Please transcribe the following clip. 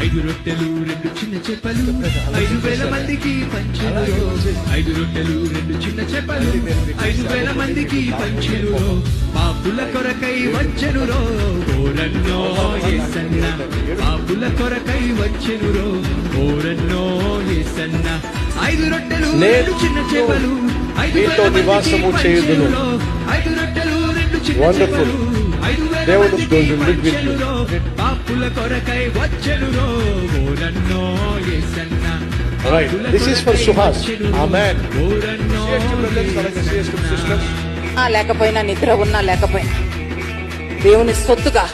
ఐదు రొట్టెలు రెండు చిన్న చేపలు 5,000 మందికి పంచెను. 5 రొట్టెలు రెండు చిన్న చేపలు 5,000 మందికి పంచెను. పాపుల కొరకై వచ్చెనురో ఓరన్నో యేసన్న. పాపుల కొరకై వచ్చెనురో ఓరన్నో యేసన్న. 5 రొట్టెలు రెండు చిన్న చేపలు 5,000 నివాసము చేయుదును. 5 రొట్టెలు రెండు చిన్న చేపలు దేవుడు వచ్చెనురో పాపుల కొరకై వచ్చెనురో ఓరన్నో Yesanna. Right. This is for Suhas. Amen. లేకపోయినా నిద్ర ఉన్నా లేకపోయినా దేవుని సొత్తుగా